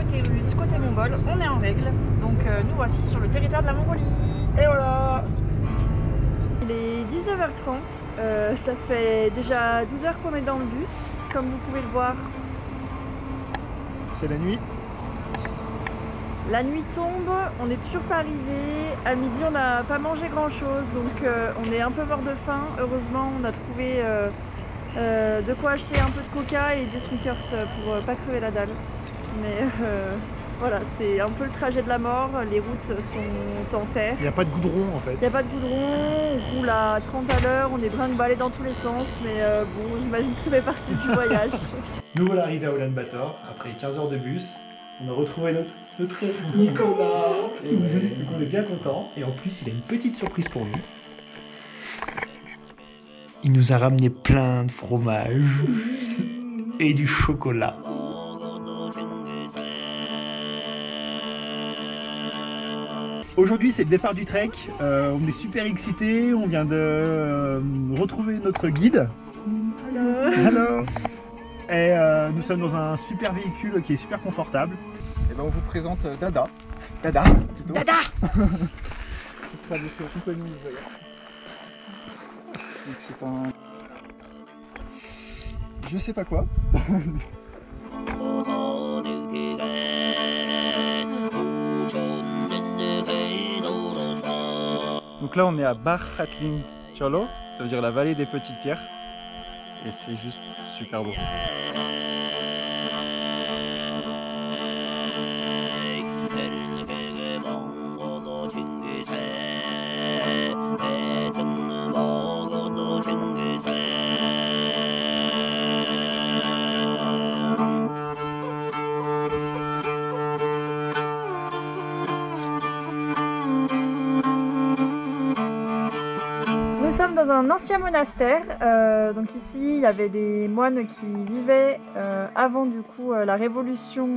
côté russe, côté mongol, on est en règle. Donc nous voici sur le territoire de la Mongolie. Et voilà. Il est 19h30, ça fait déjà 12 heures qu'on est dans le bus, comme vous pouvez le voir. C'est la nuit. La nuit tombe, on n'est toujours pas arrivé. À midi, on n'a pas mangé grand chose, donc on est un peu mort de faim. Heureusement, on a trouvé de quoi acheter un peu de coca et des sneakers pour pas crever la dalle. Mais voilà, c'est un peu le trajet de la mort. Les routes sont en terre. Il n'y a pas de goudron en fait. Il n'y a pas de goudron, on roule à 30 à l'heure, on est brinque-ballé dans tous les sens, mais bon, j'imagine que ça fait partie du voyage. Nous voilà arrivés à Ulaanbaatar après 15 heures de bus. On a retrouvé notre Nicolas. Et ouais, donc on est bien content. Et en plus, il a une petite surprise pour nous. Il nous a ramené plein de fromage et du chocolat. Aujourd'hui, c'est le départ du trek. On est super excités. On vient de retrouver notre guide. Hello. Et nous sommes dans un super véhicule qui est super confortable. Et ben on vous présente Dada. Dada plutôt. Dada. Qui sera notre compagnon de voyage. Donc c'est un... Je sais pas quoi. Donc là on est à Bar Hatling Cholo, ça veut dire la vallée des petites pierres. Et c'est juste super beau. Nous sommes dans un ancien monastère, donc ici il y avait des moines qui vivaient avant du coup la révolution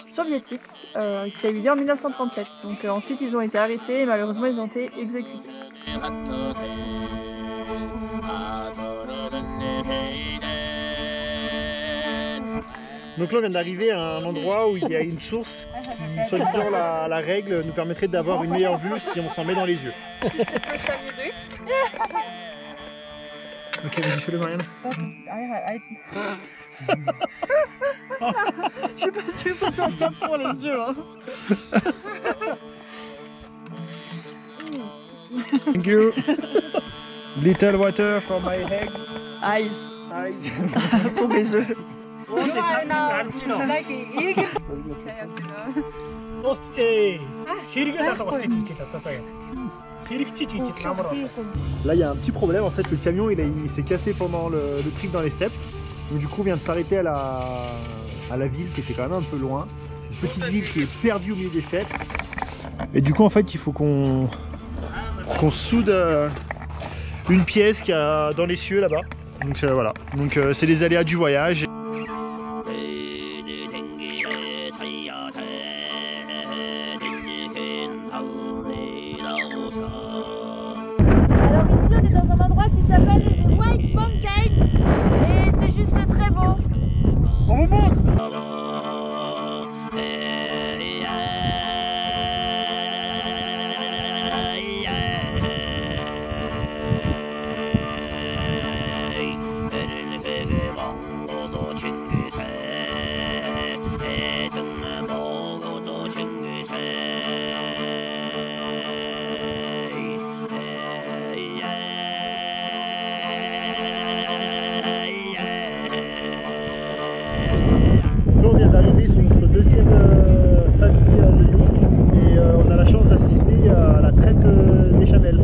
soviétique qui a eu lieu en 1937. Donc ensuite ils ont été arrêtés et malheureusement ils ont été exécutés. Donc là on vient d'arriver à un endroit où il y a une source qui, soi-disant la règle, nous permettrait d'avoir une meilleure vue si on s'en met dans les yeux. Ok, vas-y, fais-le Marianne. Je suis pas sûre que ça soit top pour les yeux. Hein. Thank you. Little water for my head. Eyes. Eyes. Pour mes yeux. Là il y a un petit problème, en fait le camion il s'est cassé pendant le trip dans les steppes. Donc du coup on vient de s'arrêter à la ville qui était quand même un peu loin. C'est une petite ville qui est perdue au milieu des steppes. Et du coup en fait il faut qu'on soude une pièce qu'il y a dans les cieux là-bas. Donc voilà, donc c'est les aléas du voyage. Alors ici on est dans un endroit qui s'appelle les White Mountains et c'est juste très beau. On vous montre. On vient d'arriver sur notre deuxième famille de Lyon et on a la chance d'assister à la traite des chamelles.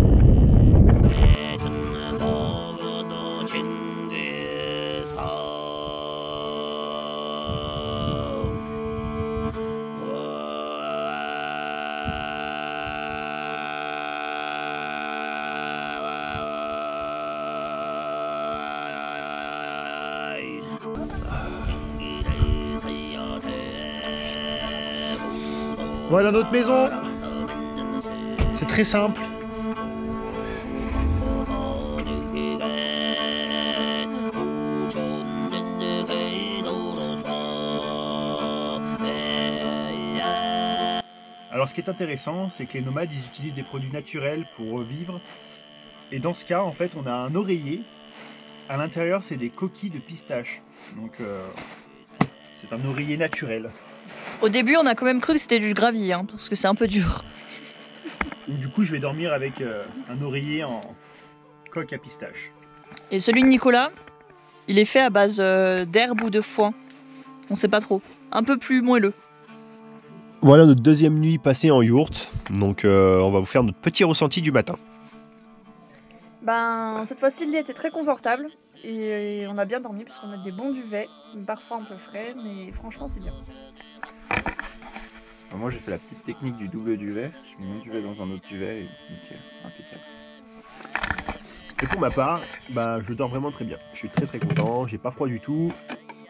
Voilà notre maison. C'est très simple. Alors ce qui est intéressant, c'est que les nomades ils utilisent des produits naturels pour vivre. Et dans ce cas, en fait, on a un oreiller. À l'intérieur, c'est des coquilles de pistache. Donc c'est un oreiller naturel. Au début, on a quand même cru que c'était du gravier, hein, parce que c'est un peu dur. Donc, du coup, je vais dormir avec un oreiller en coque à pistache. Et celui de Nicolas, il est fait à base d'herbe ou de foin. On sait pas trop. Un peu plus moelleux. Voilà notre deuxième nuit passée en yourte. Donc on va vous faire notre petit ressenti du matin. Ben, cette fois-ci, le lit était très confortable. Et on a bien dormi parce qu'on a des bons duvets. Parfois un peu frais, mais franchement, c'est bien. Moi j'ai fait la petite technique du double duvet. Je mets mon duvet dans un autre duvet et nickel, impeccable. Et pour ma part, bah, je dors vraiment très bien. Je suis très content, j'ai pas froid du tout.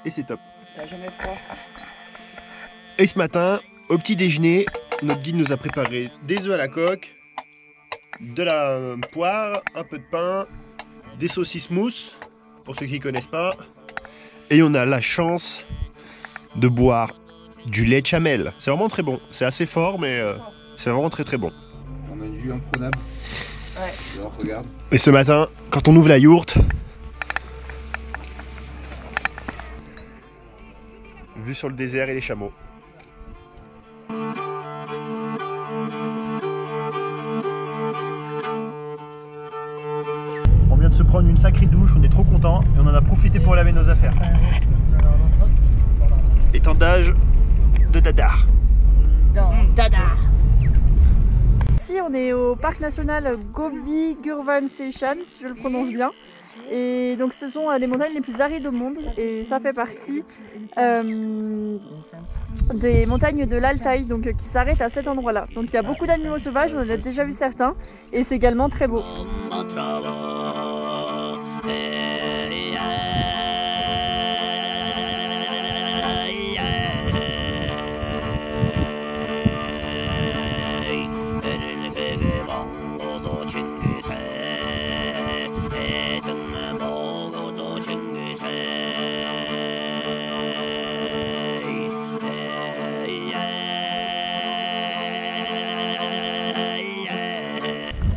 Et c'est top. T'as jamais froid? Et ce matin, au petit déjeuner, notre guide nous a préparé des œufs à la coque, de la poire, un peu de pain, des saucisses mousse, pour ceux qui ne connaissent pas. Et on a la chance de boire du lait de chamel. C'est vraiment très bon. C'est assez fort, mais c'est vraiment très bon. On a une vue imprenable. Ouais. Alors, regarde. Et ce matin, quand on ouvre la yourte, vue sur le désert et les chameaux. On vient de se prendre une sacrée douche, on est trop content et on en a profité pour laver nos affaires. Étendage de Dadar. Ici, on est au parc national Gobi Gurvan Sechan, si je le prononce bien. Et donc, ce sont les montagnes les plus arides au monde. Et ça fait partie des montagnes de l'Altaï, donc qui s'arrêtent à cet endroit-là. Donc, il y a beaucoup d'animaux sauvages, on en a déjà vu certains. Et c'est également très beau.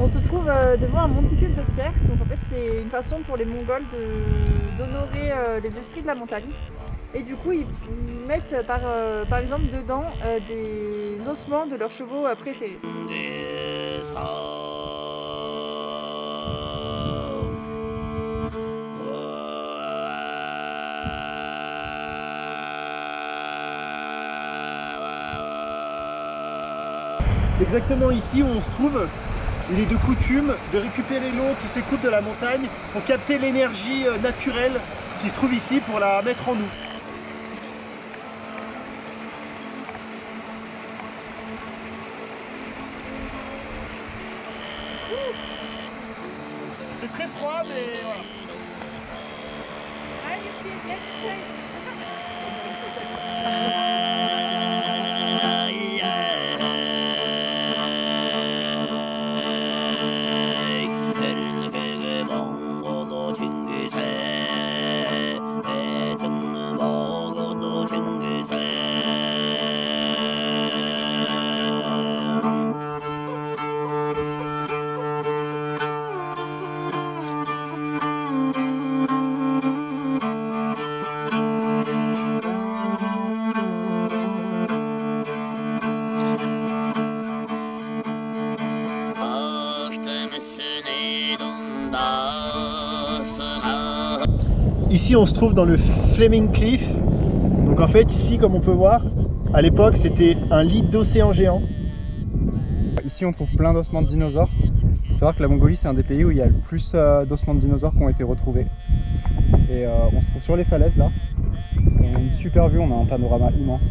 On se trouve devant un monticule de pierre, donc en fait c'est une façon pour les Mongols d'honorer les esprits de la montagne. Et du coup ils mettent par exemple dedans des ossements de leurs chevaux préférés. Exactement ici où on se trouve, il est de coutume de récupérer l'eau qui s'écoule de la montagne pour capter l'énergie naturelle qui se trouve ici pour la mettre en nous. C'est très froid mais voilà. Ici on se trouve dans le Fleming Cliff. Donc en fait ici comme on peut voir, à l'époque c'était un lit d'océan géant. Ici on trouve plein d'ossements de dinosaures. Il faut savoir que la Mongolie c'est un des pays où il y a le plus d'ossements de dinosaures qui ont été retrouvés. Et on se trouve sur les falaises là. On a une super vue, on a un panorama immense.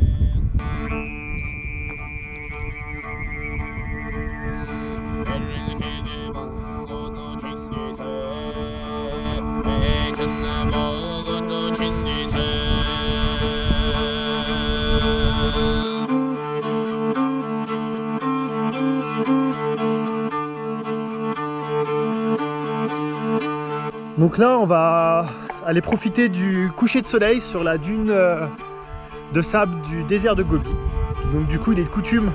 Donc là on va aller profiter du coucher de soleil sur la dune de sable du désert de Gobi. Donc du coup il est de coutume,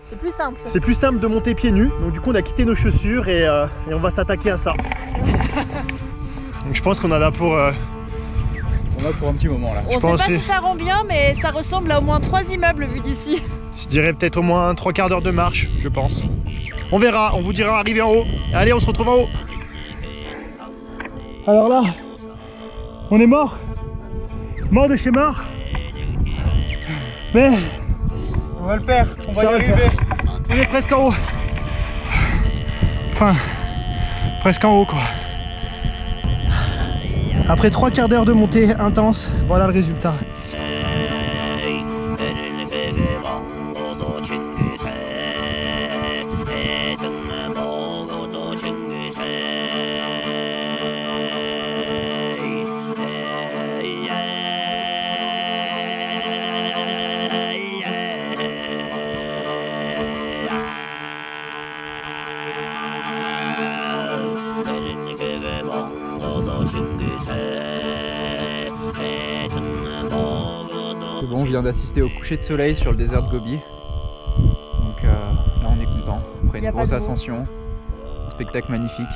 C'est plus simple. C'est plus simple de monter pieds nus. Donc du coup on a quitté nos chaussures et on va s'attaquer à ça. Donc je pense qu'on en a pour... On a pour un petit moment là. On sait pas si ça rend bien, mais ça ressemble à au moins 3 immeubles vu d'ici. Je dirais peut-être au moins 3/4 d'heure de marche, je pense. On verra, on vous dira arrivé en haut. Allez, on se retrouve en haut. Alors là, on est mort. Mort de chez mort. Mais On va le faire, on ça va y va le arriver. faire. On est presque en haut. Enfin, presque en haut quoi. Après 3/4 d'heure de montée intense, voilà le résultat. C'est bon, on vient d'assister au coucher de soleil sur le désert de Gobi. Donc là on est content. Après Y a une pas grosse de mots. ascension, un spectacle magnifique.